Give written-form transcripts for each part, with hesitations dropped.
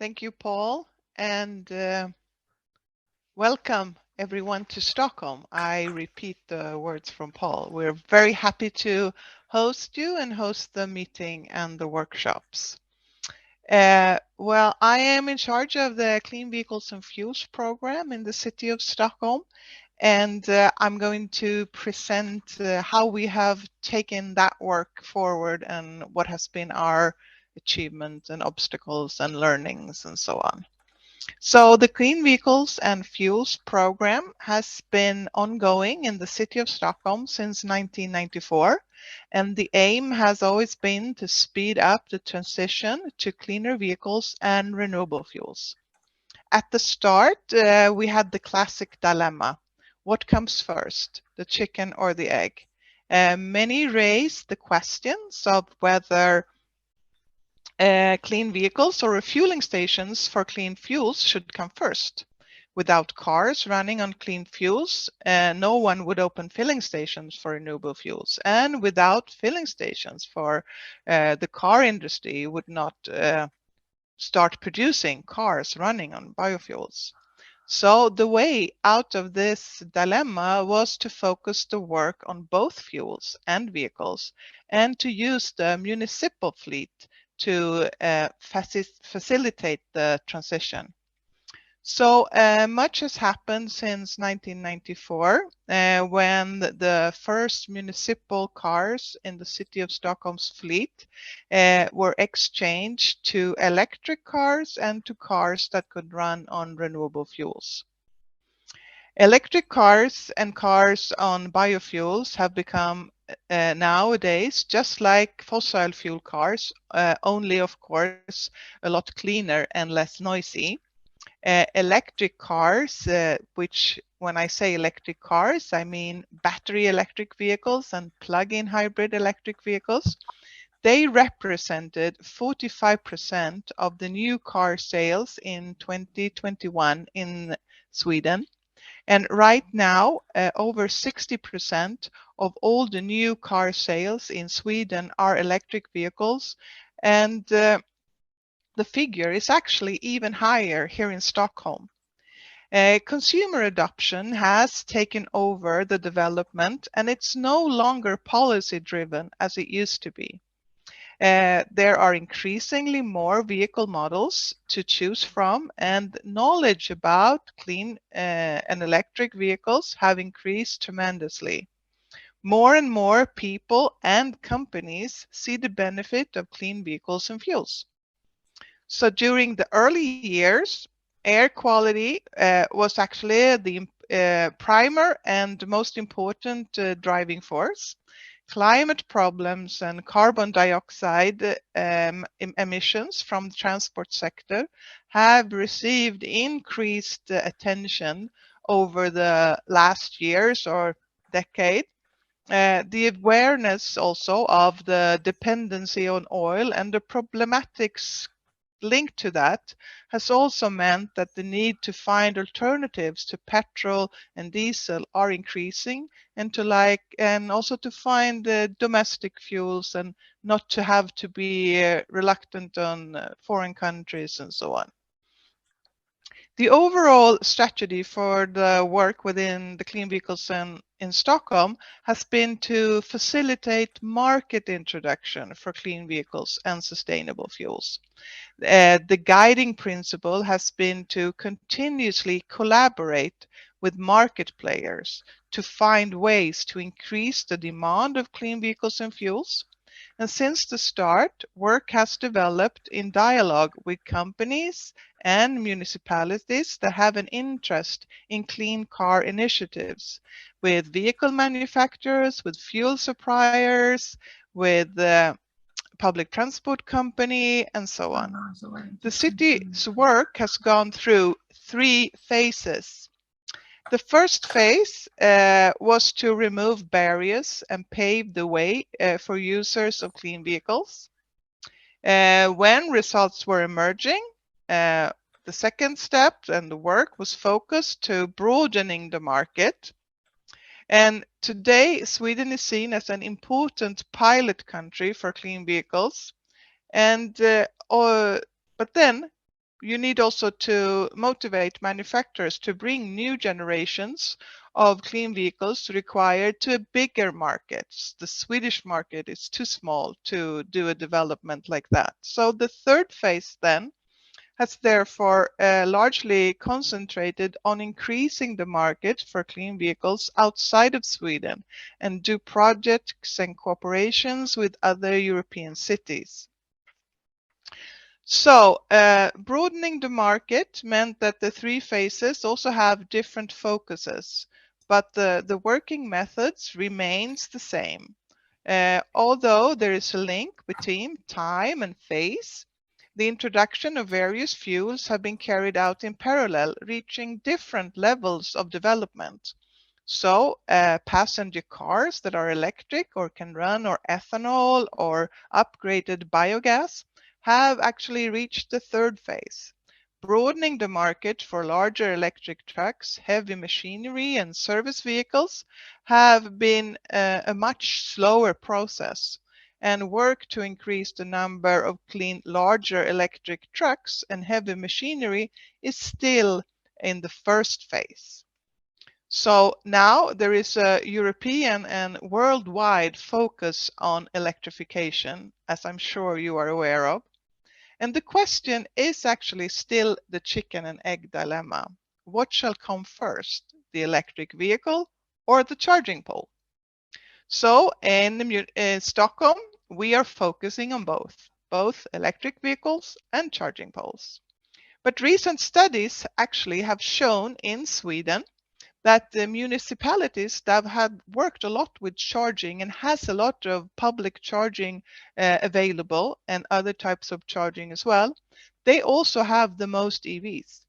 Thank you, Paul, and welcome everyone to Stockholm. I repeat the words from Paul. We're very happy to host you and host the meeting and the workshops. Well, I am in charge of the Clean Vehicles and Fuels program in the City of Stockholm, and I'm going to present how we have taken that work forward and what has been our achievements and obstacles and learnings and so on. So the Clean Vehicles and Fuels program has been ongoing in the City of Stockholm since 1994, and the aim has always been to speed up the transition to cleaner vehicles and renewable fuels. At the start, we had the classic dilemma. What comes first, the chicken or the egg? Many raised the questions of whether clean vehicles or refueling stations for clean fuels should come first. Without cars running on clean fuels, no one would open filling stations for renewable fuels. And without filling stations for the car industry would not start producing cars running on biofuels. So the way out of this dilemma was to focus the work on both fuels and vehicles and to use the municipal fleet to facilitate the transition. So much has happened since 1994 when the first municipal cars in the City of Stockholm's fleet were exchanged to electric cars and to cars that could run on renewable fuels. Electric cars and cars on biofuels have become nowadays just like fossil fuel cars, only of course a lot cleaner and less noisy. Electric cars, which when I say electric cars, I mean battery electric vehicles and plug-in hybrid electric vehicles. They represented 45% of the new car sales in 2021 in Sweden. And right now, over 60% of all the new car sales in Sweden are electric vehicles. And the figure is actually even higher here in Stockholm. Consumer adoption has taken over the development, and it's no longer policy driven as it used to be. There are increasingly more vehicle models to choose from, and knowledge about clean and electric vehicles have increased tremendously. More and more people and companies see the benefit of clean vehicles and fuels. So during the early years, air quality was actually the primer and most important driving force. Climate problems and carbon dioxide emissions from the transport sector have received increased attention over the last years or decade. The awareness also of the dependency on oil and the problematics linked to that has also meant that the need to find alternatives to petrol and diesel are increasing, and also to find domestic fuels and not to have to be reluctant on foreign countries and so on. The overall strategy for the work within the clean vehicles in Stockholm has been to facilitate market introduction for clean vehicles and sustainable fuels. The guiding principle has been to continuously collaborate with market players to find ways to increase the demand of clean vehicles and fuels. And since the start, work has developed in dialogue with companies and municipalities that have an interest in clean car initiatives, with vehicle manufacturers, with fuel suppliers, with public transport company, and so on. The city's work has gone through 3 phases. The first phase was to remove barriers and pave the way for users of clean vehicles. When results were emerging, the second step and the work was focused to broadening the market. And today, Sweden is seen as an important pilot country for clean vehicles. And but then you need also to motivate manufacturers to bring new generations of clean vehicles required to bigger markets. The Swedish market is too small to do a development like that. So the third phase then has therefore largely concentrated on increasing the market for clean vehicles outside of Sweden and do projects and cooperations with other European cities. So broadening the market meant that the three phases also have different focuses, but the working methods remains the same. Although there is a link between time and phase, the introduction of various fuels have been carried out in parallel, reaching different levels of development. So passenger cars that are electric or can run on ethanol or upgraded biogas have actually reached the third phase. Broadening the market for larger electric trucks, heavy machinery and service vehicles have been a much slower process, and work to increase the number of clean larger electric trucks and heavy machinery is still in the first phase. So now there is a European and worldwide focus on electrification, as I'm sure you are aware of. And the question is actually still the chicken and egg dilemma. What shall come first, the electric vehicle or the charging pole? So in Stockholm, we are focusing on both electric vehicles and charging poles. But recent studies actually have shown in Sweden that the municipalities that have worked a lot with charging and has a lot of public charging available and other types of charging as well, they also have the most EVs.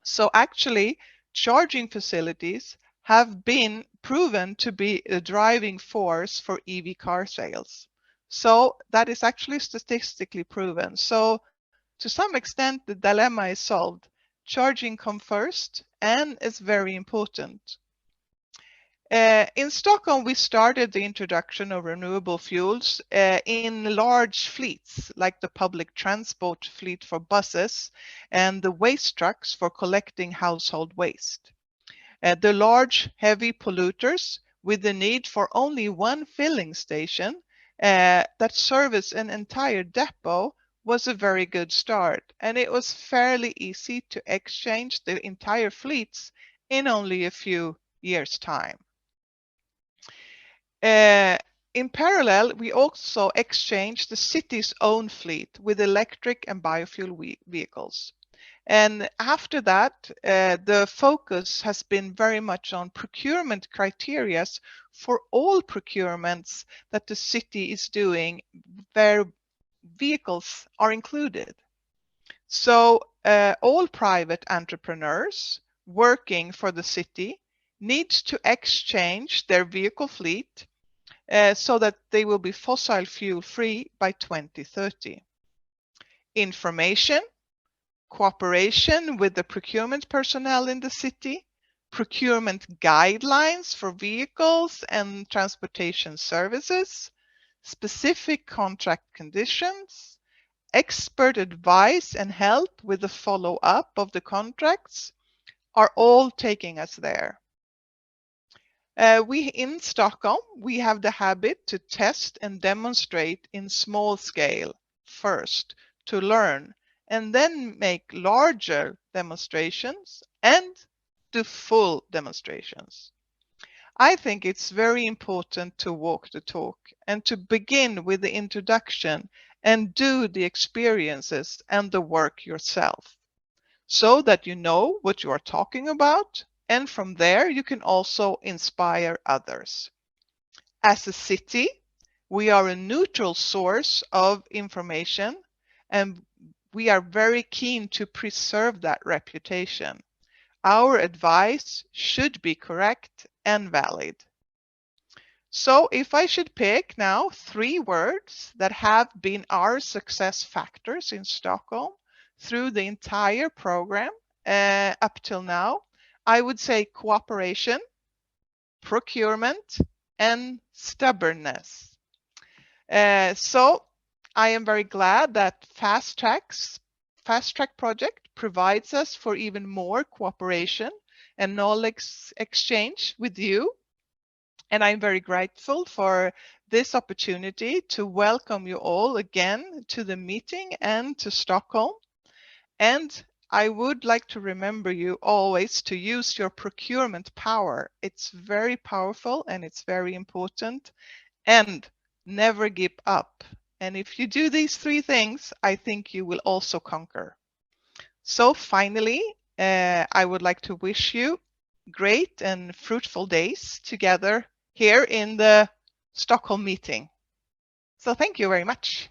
So actually, charging facilities have been proven to be a driving force for EV car sales. So that is actually statistically proven. So to some extent, the dilemma is solved. Charging comes first and is very important. In Stockholm, we started the introduction of renewable fuels in large fleets, like the public transport fleet for buses and the waste trucks for collecting household waste. The large, heavy polluters with the need for only one filling station that service an entire depot was a very good start, and it was fairly easy to exchange the entire fleets in only a few years' time. In parallel, we also exchanged the city's own fleet with electric and biofuel vehicles. And after that, the focus has been very much on procurement criteria for all procurements that the city is doing where vehicles are included. So all private entrepreneurs working for the city need to exchange their vehicle fleet so that they will be fossil fuel free by 2030. Information, cooperation with the procurement personnel in the city, procurement guidelines for vehicles and transportation services, specific contract conditions, expert advice and help with the follow-up of the contracts are all taking us there. We in Stockholm, we have the habit to test and demonstrate in small scale first to learn, and then make larger demonstrations and do full demonstrations. I think it's very important to walk the talk and to begin with the introduction and do the experiences and the work yourself so that you know what you are talking about, and from there you can also inspire others. As a city, we are a neutral source of information and we are very keen to preserve that reputation. Our advice should be correct and valid. So if I should pick now 3 words that have been our success factors in Stockholm through the entire program up till now, I would say cooperation, procurement, and stubbornness. So I am very glad that FastTrack's FastTrack project provides us for even more cooperation and knowledge exchange with you. And I'm very grateful for this opportunity to welcome you all again to the meeting and to Stockholm. And I would like to remember you always to use your procurement power. It's very powerful and it's very important. And never give up. And if you do these 3 things, I think you will also conquer. So finally, I would like to wish you great and fruitful days together here in the Stockholm meeting. So thank you very much.